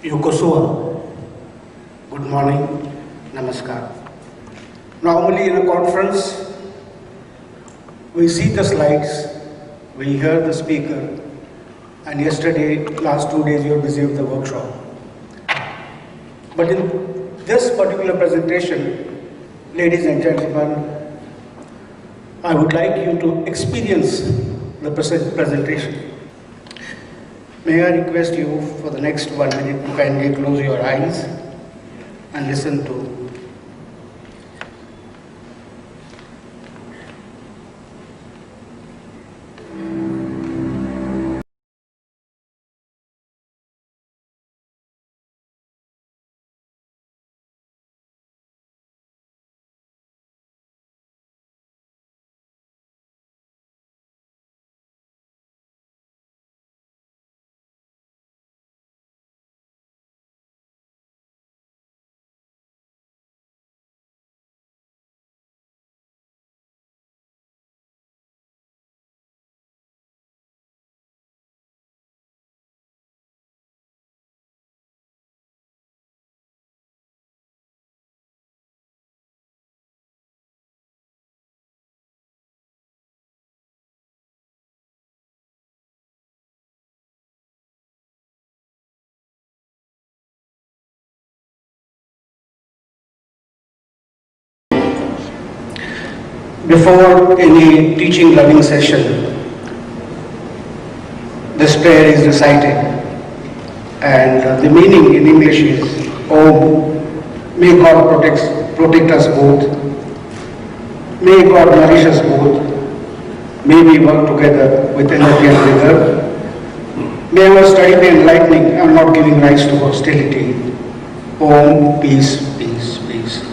Yokosua. Good morning. Namaskar. Normally in a conference, we see the slides, we hear the speaker, and yesterday, last 2 days, you were busy with the workshop. But in this particular presentation, ladies and gentlemen, I would like you to experience the presentation. May I request you for the next 1 minute to kindly close your eyes and listen to. Before any teaching loving session, this prayer is recited, and the meaning in English is, Om, may God protect us both, may God nourish us both, may we work together with energy and vigor, may our study be enlightening and not giving rise to hostility. Om, peace, peace, peace.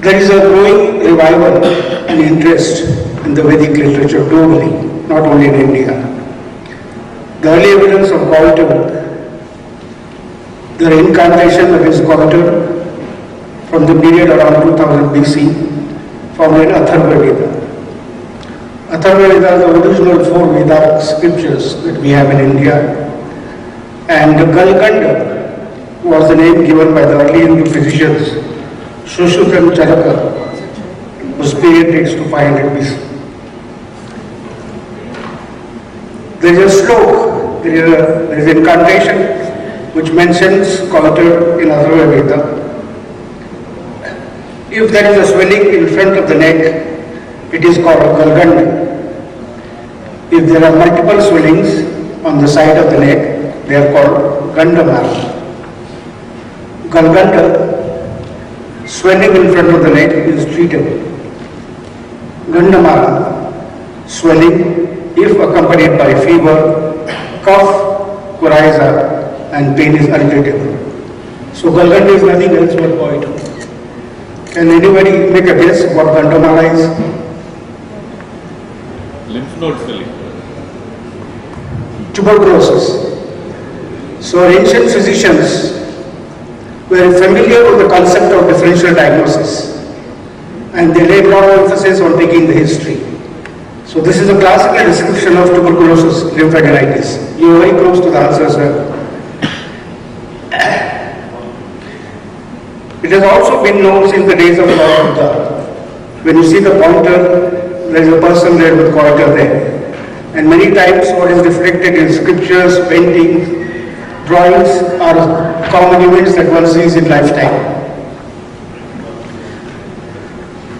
There is a growing revival and interest in the Vedic literature globally, not only in India. The early evidence of Goitor, the reincarnation of his Goitor from the period around 2000 BC, found in Atharva Veda. Atharva Veda is the original 4 Vedic scriptures that we have in India, and Galganda was the name given by the early Hindu physicians Sushruta and Charaka, whose period dates to 500 BC. There is a sloka, there is an incantation which mentions Goitor in Atharva Veda. If there is a swelling in front of the neck, it is called a Galganda. If there are multiple swellings on the side of the neck, they are called Gandamara. Galganda, swelling in front of the neck, is treatable. Gandamara, swelling if accompanied by fever, cough, coryza, and pain is untreatable. So Galganda is nothing else but Goitor. Can anybody make a guess what Gandamara is? Lymph node swelling. Tuberculosis. So ancient physicians were familiar with the concept of differential diagnosis, and they laid a lot of emphasis on taking the history. So this is a classical description of tuberculosis lymphadenitis. You are very close to the answer, sir. It has also been known since the days of Lord Buddha. When you see the pointer, there is a person there with Goitor there. And many times what is reflected in scriptures, paintings, drawings are common events that one sees in lifetime.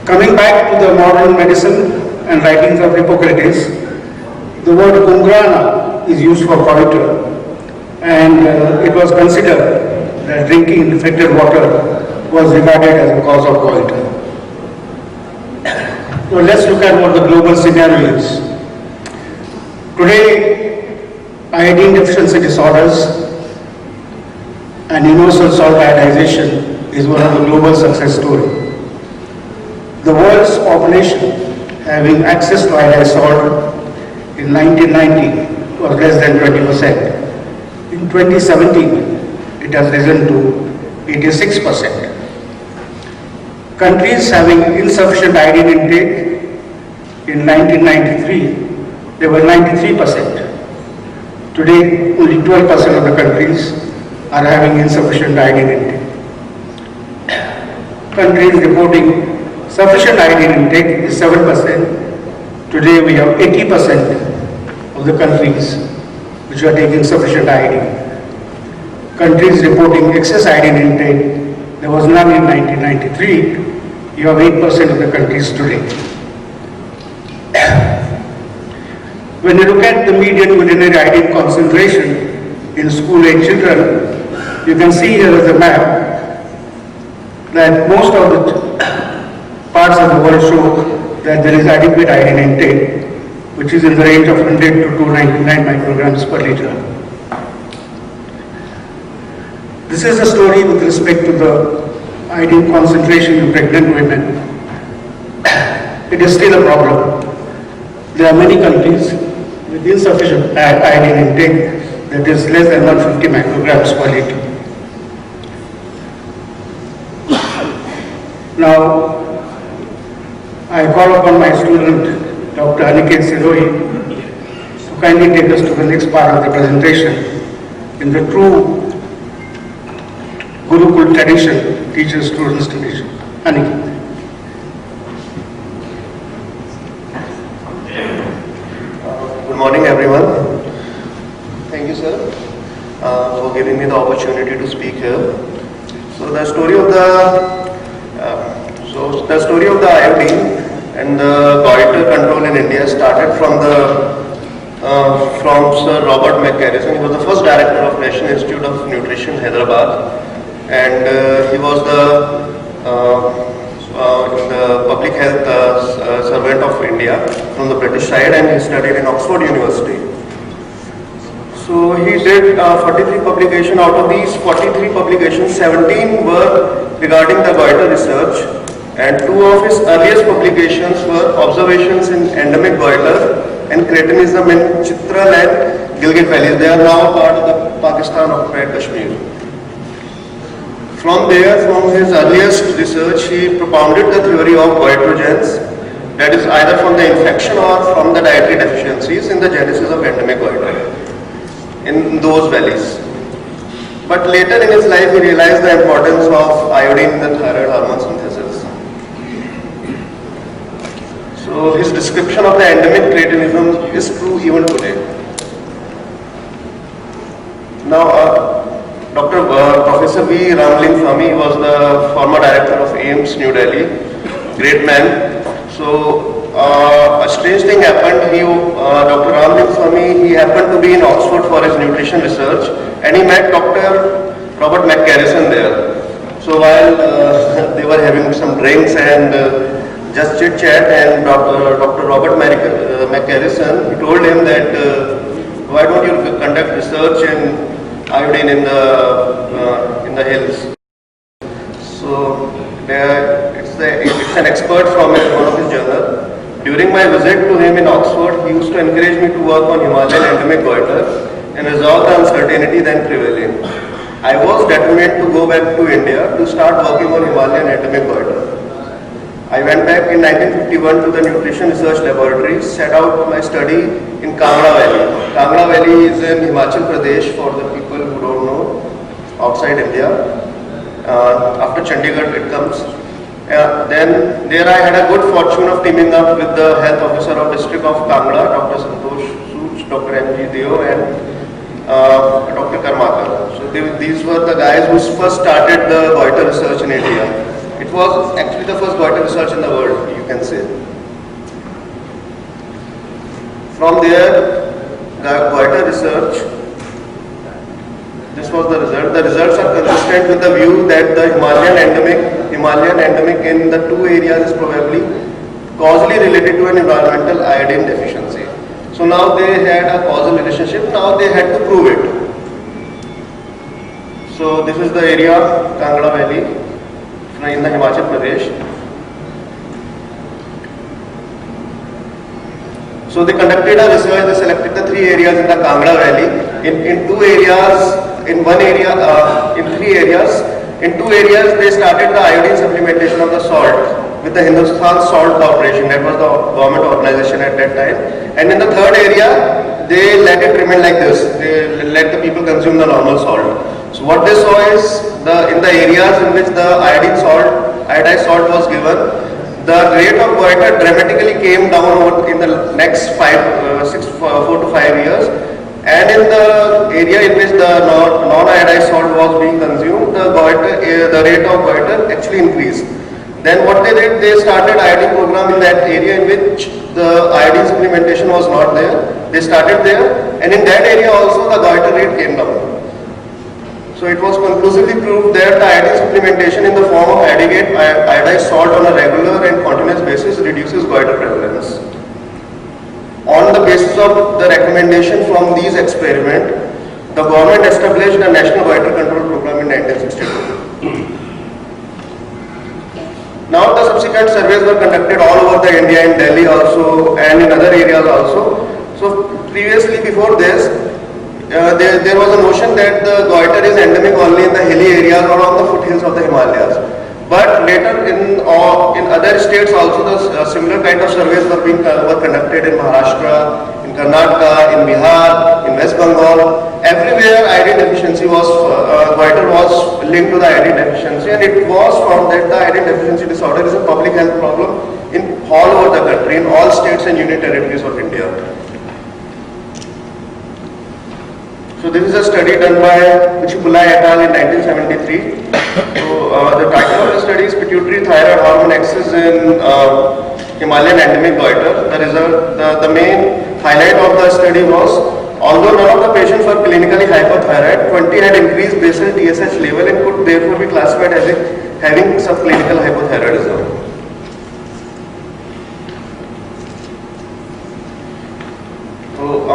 Coming back to the modern medicine and writings of Hippocrates, the word Ungrana is used for Goitor, and it was considered that drinking infected water was regarded as a cause of Goitor. So let's look at what the global scenario is. Today, iodine deficiency disorders and universal salt iodization is one of the global success stories. The world's population having access to iodized salt in 1990 was less than 20%. In 2017, it has risen to 86%. Countries having insufficient iodine intake in 1993, they were 93%. Today, only 12% of the countries are having insufficient iodine intake. Countries reporting sufficient iodine intake is 7%. Today, we have 80% of the countries which are taking sufficient iodine. Countries reporting excess iodine intake, there was none in 1993. You have 8% of the countries today. When you look at the median urinary iodine concentration in school-age children, you can see here is a map that most of the parts of the world show that there is adequate iodine intake, which is in the range of 100 to 299 micrograms per liter. This is a story with respect to the iodine concentration in pregnant women. It is still a problem. There are many countries with insufficient iodine intake that is less than 150 micrograms per liter. Now, I call upon my student, Dr. Aniket Sirohi, to kindly take us to the next part of the presentation. In the true Gurukul tradition, teacher-students tradition. Aniket. Good morning, everyone. Thank you, sir, for giving me the opportunity to speak here. So the story of the iodine and the goiter control in India started from Sir Robert McCarrison. He was the first director of National Institute of Nutrition, Hyderabad, and he was the public health servant of India from the British side, and he studied in Oxford University. So he did 43 publications. Out of these 43 publications, 17 were regarding the goiter research, and 2 of his earliest publications were observations in endemic goiter and cretinism in Chitral and Gilgit valleys. They are now part of the Pakistan occupied Kashmir. From there, from his earliest research, he propounded the theory of goitrogens, that is either from the infection or from the dietary deficiencies in the genesis of endemic goiter in those valleys. But later in his life, he realized the importance of iodine in the thyroid hormone synthesis. So his description of the endemic cretinism is true even today. Now, Professor V. Ramlin Swami was the former director of AIIMS, New Delhi. Great man. So a strange thing happened. Dr. Ramlin Swami, he happened to be in Oxford for his nutrition research, and he met Dr. Robert McCarrison there. So while they were having some drinks and just chit chat, and Dr. Robert McCarrison, he told him that why don't you conduct research in iodine in the hills. So it's an expert from one of his journals. During my visit to him in Oxford, he used to encourage me to work on Himalayan endemic goiter and resolve the uncertainty then prevailing. I was determined to go back to India to start working on Himalayan endemic goiter. I went back in 1951 to the Nutrition Research Laboratory, set out my study in Kangra Valley. Kangra Valley is in Himachal Pradesh, for the people who don't know, outside India. After Chandigarh it comes. Then there I had a good fortune of teaming up with the health officer of district of Kangra, Dr. Santosh Sood, Dr. M.G. Deo, and Dr. Karmakar. So these were the guys who first started the goiter research in India. It was actually the first goiter research in the world, you can say. From there, the goiter research, this was the result. The results are consistent with the view that the Himalayan endemic in the 2 areas is probably causally related to an environmental iodine deficiency. So now they had a causal relationship, now they had to prove it. So this is the area, Kangra Valley, in the Himachal Pradesh. So they conducted a research. They selected the 3 areas in the Kangra Valley. In 2 areas, in 1 area, in 3 areas, in 2 areas they started the iodine supplementation of the salt with the Hindustan Salt Corporation. That was the government organization at that time. And in the 3rd area, they let it remain like this. They let the people consume the normal salt. So what they saw is in the areas in which the iodized salt was given, the rate of goiter dramatically came down in the next 4 to 5 years. And in the area in which the non-iodized salt was being consumed, the rate of goiter actually increased. Then what they did, they started iodine program in that area in which the iodine supplementation was not there. They started there, and in that area also the goiter rate came down. So it was conclusively proved that the iodine supplementation in the form of iodized salt on a regular and continuous basis reduces goiter prevalence. On the basis of the recommendation from these experiments, the government established a national goiter control program in 1962. Now the subsequent surveys were conducted all over the India, in Delhi also and in other areas also. So previously, before this, there was a notion that the goiter is endemic only in the hilly areas or on the foothills of the Himalayas. But later in other states also the similar kind of surveys were conducted in Maharashtra, in Karnataka, in Bihar, in West Bengal. Everywhere iodine deficiency goiter was linked to the iodine deficiency, and it was found that the iodine deficiency disorder is a public health problem in all over the country, in all states and union territories of India. So this is a study done by Kuchipulai et al. In 1973. So the title of the study is Pituitary Thyroid Hormone Axis in Himalayan Endemic Goiter. The main highlight of the study was, although none of the patients were clinically hypothyroid, 20 had increased basal TSH level and could therefore be classified as having subclinical hypothyroidism.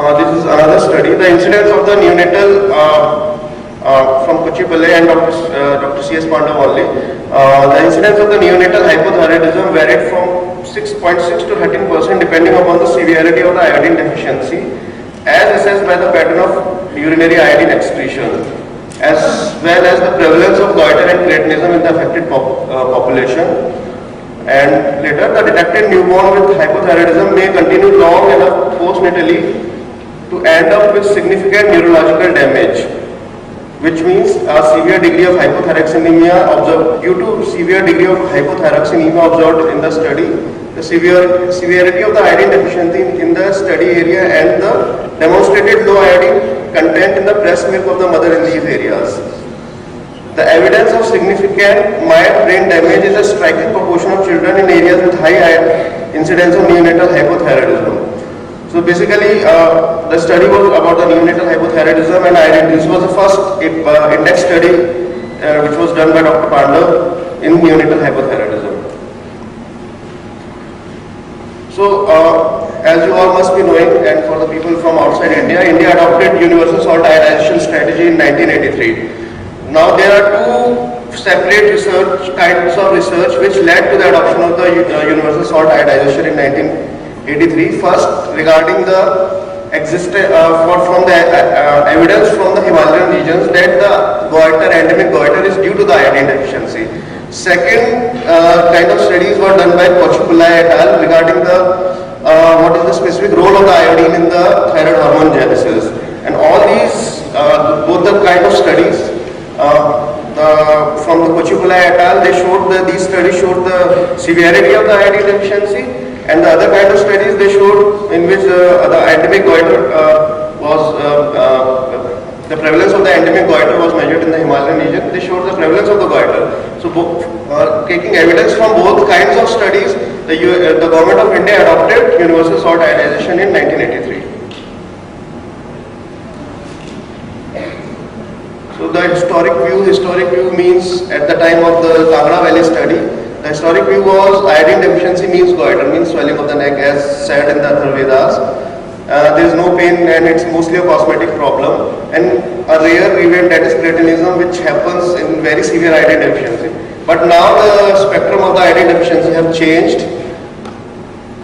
This is another study. The incidence of the neonatal from Kuchipalli and Dr. C.S. Pandav only. The incidence of the neonatal hypothyroidism varied from 6.6 to 13% depending upon the severity of the iodine deficiency, as assessed by the pattern of urinary iodine excretion, as well as the prevalence of goiter and cretinism in the affected population. And later, the detected newborn with hypothyroidism may continue long enough postnatally to end up with significant neurological damage, which means a severe degree of hypothyroxemia observed. Due to severe degree of hypothyroxemia observed in the study, the severity of the iodine deficiency in the study area and the demonstrated low iodine content in the breast milk of the mother in these areas. The evidence of significant mild brain damage is a striking proportion of children in areas with high incidence of neonatal hypothyroidism. So basically, the study was about the neonatal hypothyroidism and iodine. This was the first index study which was done by Dr. Pandav in neonatal hypothyroidism. So, as you all must be knowing, and for the people from outside India, India adopted universal salt ionization strategy in 1983. Now there are two separate kinds of research which led to the adoption of the universal salt ionization in 1983. First, regarding the evidence from the Himalayan regions that the endemic goiter is due to the iodine deficiency. Second kind of studies were done by Kuchipulai et al. Regarding what is the specific role of the iodine in the thyroid hormone genesis. And all these, both the kind of studies, from the Kuchipulai et al., these studies showed the severity of the iodine deficiency, and the other kind of studies they showed in which the endemic goiter the prevalence of the endemic goiter was measured in the Himalayan region. They showed the prevalence of the goiter. So, taking evidence from both kinds of studies, the government of India adopted universal salt ionization in 1983. So the historic view means at the time of the Kangra Valley study, the historic view was iodine deficiency means goiter, means swelling of the neck, as said in the Atharvedas. There is no pain and it's mostly a cosmetic problem, and a rare event, that is cretinism, which happens in very severe iodine deficiency. But now the spectrum of the iodine deficiency have changed.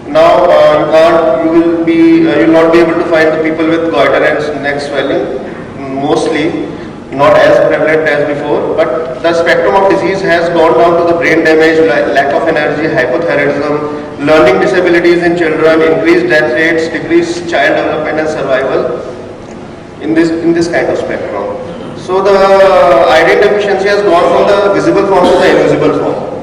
Now you will not be able to find the people with goiter and neck swelling mostly. not as prevalent as before, but the spectrum of disease has gone down to the brain damage, lack of energy, hypothyroidism, learning disabilities in children, increased death rates, decreased child development and survival in this kind of spectrum. So the iodine deficiency has gone from the visible form to the invisible form.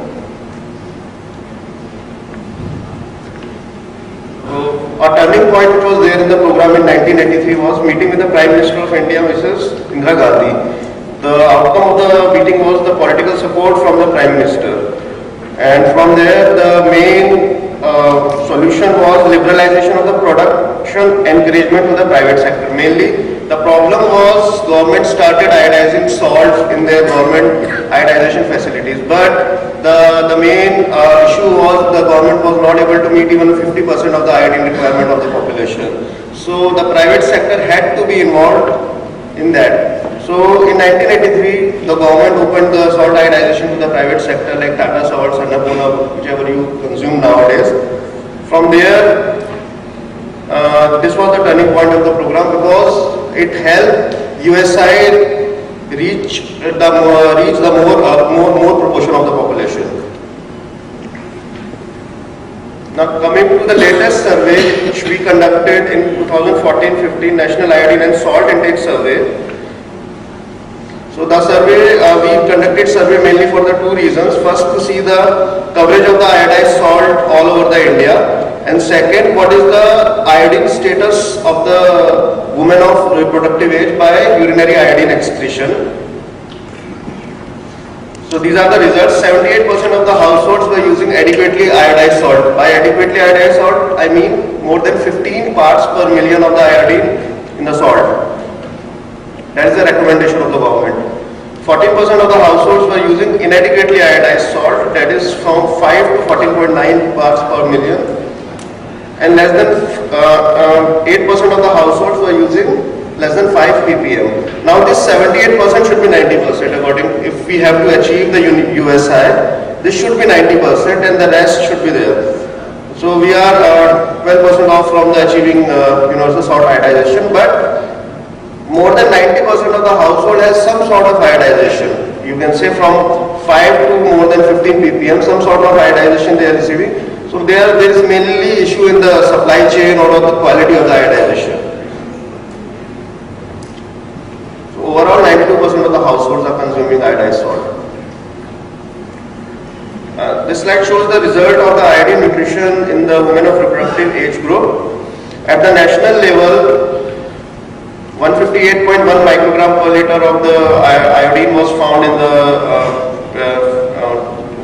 A turning point which was there in the program in 1983 was meeting with the Prime Minister of India, Mrs. Indira Gandhi. The outcome of the meeting was the political support from the Prime Minister. And from there, the main solution was liberalization of the production encouragement to the private sector. Mainly, the problem was government started iodizing salt in their government iodization facilities. But the main issue was the government was not able to meet even 50% of the iodine requirement of the population. So the private sector had to be involved in that. So in 1983, the government opened the salt iodization to the private sector like Tata Salt, Annapurna, whichever you consume nowadays. From there, this was the turning point of the program because it helped USI reach the more proportion of the population. Now coming to the latest survey which we conducted in 2014-15 National Iodine and Salt Intake Survey. So the survey, we conducted survey mainly for the two reasons. First, to see the coverage of the iodized salt all over the India. And second, what is the iodine status of the women of reproductive age by urinary iodine excretion. So these are the results. 78% of the households were using adequately iodized salt. By adequately iodized salt, I mean more than 15 parts per million of the iodine in the salt. That is the recommendation of the government. 14% of the households were using inadequately iodized salt, that is from 5 to 14.9 parts per million. And less than 8% of the households were using less than 5 ppm. Now this 78% should be 90% according, if we have to achieve the USI, this should be 90% and the rest should be there. So we are 12% off from the achieving universal salt iodization, but more than 90% of the household has some sort of iodization. You can say from 5 to more than 15 ppm, some sort of iodization they are receiving. So there is mainly issue in the supply chain or the quality of the iodization. So overall 92% of the households are consuming iodized salt. This slide shows the result of the iodine nutrition in the women of reproductive age group. At the national level, 158.1 microgram per liter of the iodine was found in the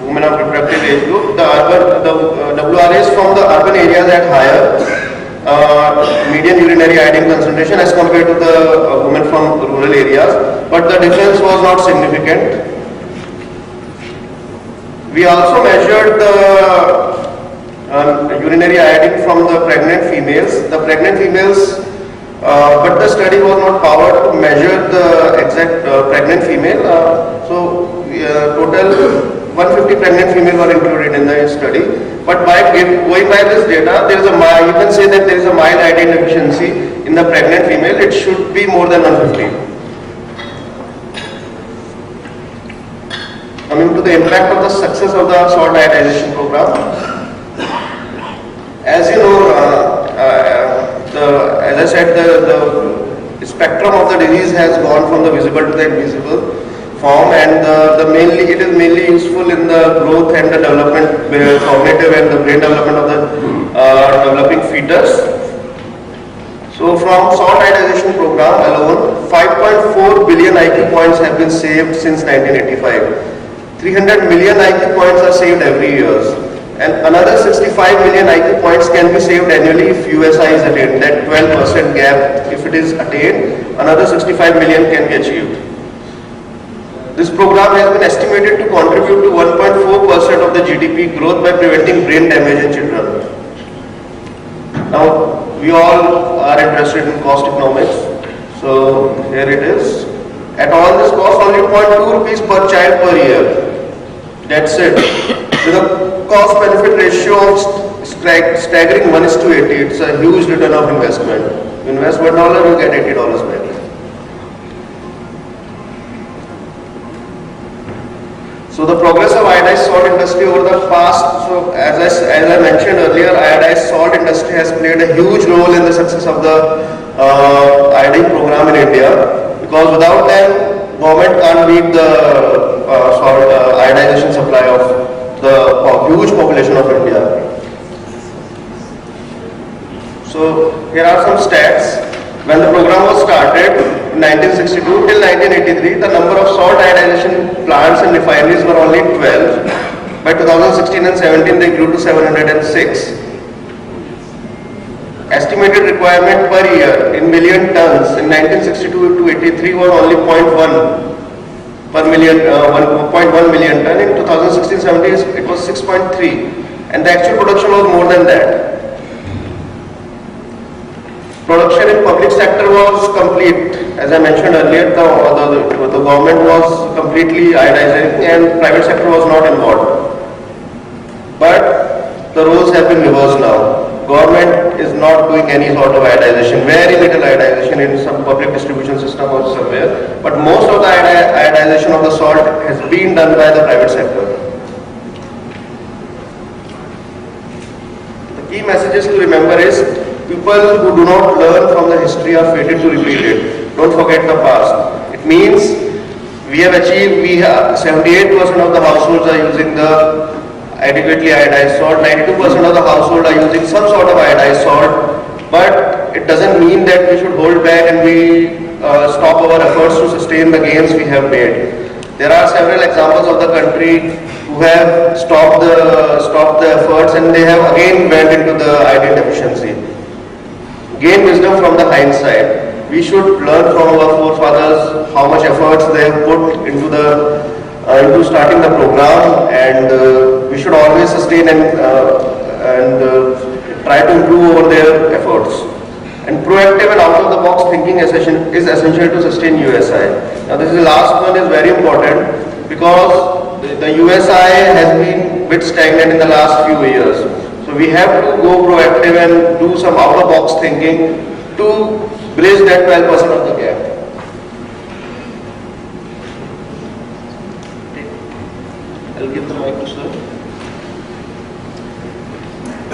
women of reproductive age group. The WRAs from the urban areas had higher median urinary iodine concentration as compared to the women from rural areas, but the difference was not significant. We also measured the urinary iodine from the pregnant females. The pregnant females, but the study was not powered to measure the exact pregnant female. Total 150 pregnant females were included in the study. But by going by this data, there is a you can say that there is a mild iodine deficiency in the pregnant female. It should be more than 150. Coming to the impact of the success of the salt iodization program. As you know, as I said, the spectrum of the disease has gone from the visible to the invisible form, and it is mainly useful in the growth and the development, cognitive and the brain development of the developing fetus. So from salt iodization program alone, 5.4 billion IQ points have been saved since 1985. 300 million IQ points are saved every year. And another 65 million IQ points can be saved annually if USI is attained. That 12% gap, if it is attained, another 65 million can be achieved. This program has been estimated to contribute to 1.4% of the GDP growth by preventing brain damage in children. Now, we all are interested in cost economics. So, here it is. At all this cost, only 0.2 rupees per child per year. That's it. With a cost benefit ratio of staggering 1:80, it's a huge return of investment. You invest $1, you get $80 back. So the progress of iodized salt industry over the past, so as I mentioned earlier, iodized salt industry has played a huge role in the success of the iodine program in India, because without them, government can't meet the salt iodization supply of the huge population of India. So here are some stats. When the program was started in 1962 till 1983, the number of salt iodization plants and refineries were only 12. By 2016 and 17, they grew to 706. Estimated requirement per year in million tons in 1962 to 83 was only 0.1 per million, 1.1 million ton. In 2016-17, it was 6.3, and the actual production was more than that. Production in public sector was complete. As I mentioned earlier, the government was completely iodizing and private sector was not involved. But the roles have been reversed now. Government is not doing any sort of iodization, very little iodization in some public distribution system or somewhere. But most of the iodization of the salt has been done by the private sector. The key messages to remember is, people who do not learn from the history are fated to repeat it. Don't forget the past. It means we have achieved, 78% of the households are using the adequately iodized salt, 92% of the households are using some sort of iodized salt, but it doesn't mean that we should hold back and we stop our efforts to sustain the gains we have made. There are several examples of the country who have stopped the efforts and they have again went into the iodine deficiency. Gain wisdom from the hindsight. We should learn from our forefathers how much efforts they have put into into starting the program, and we should always sustain and try to improve over their efforts. And proactive and out-of-the-box thinking is essential to sustain USI. Now this is the last one is very important, because the USI has been a bit stagnant in the last few years. So we have to go proactive and do some out-of-box thinking to bridge that 12% of the gap. I'll give the mic to sir.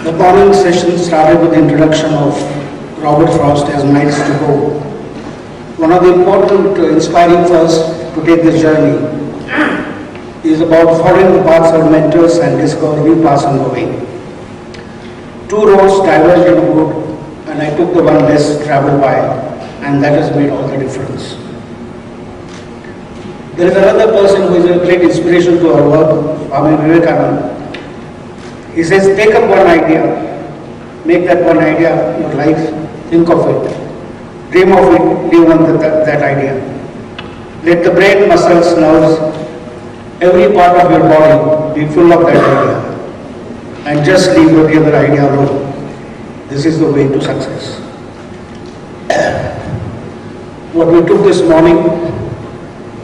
The morning session started with the introduction of Robert Frost as Miles to Go. One of the important inspiring first to take this journey is about following the paths of mentors and discover new paths on the way. Two roads diverged in a wood, and I took the one less traveled by, and that has made all the difference. There is another person who is a great inspiration to our work, Swami Vivekananda. He says, take up one idea, make that one idea your life, think of it, dream of it, live on that idea. Let the brain, muscles, nerves, every part of your body be full of that idea. And just leave the other idea alone. This is the way to success. What we took this morning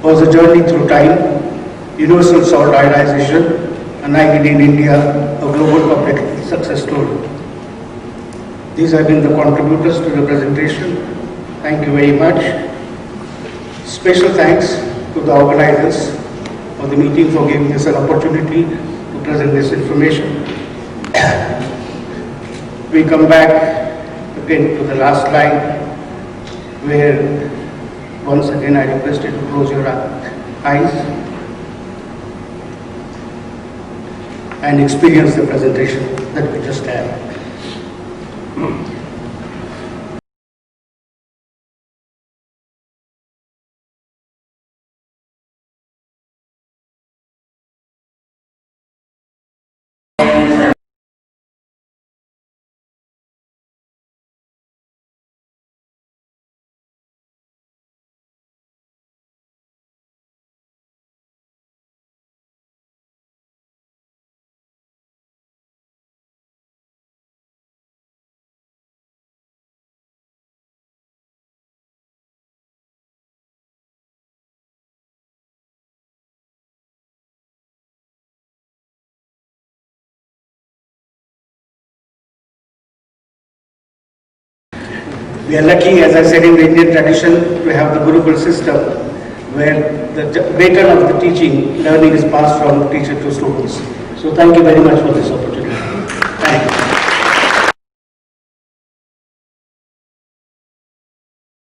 was a journey through time, universal salt iodization, and IED in India, a global public success story. These have been the contributors to the presentation. Thank you very much. Special thanks to the organizers for the meeting for giving us an opportunity to present this information. We come back again to the last line, where once again I request you to close your eyes and experience the presentation that we just had. We are lucky, as I said, in the Indian tradition, to have the Gurukul system, where the baton of the teaching, learning is passed from teacher to students. So thank you very much for this opportunity.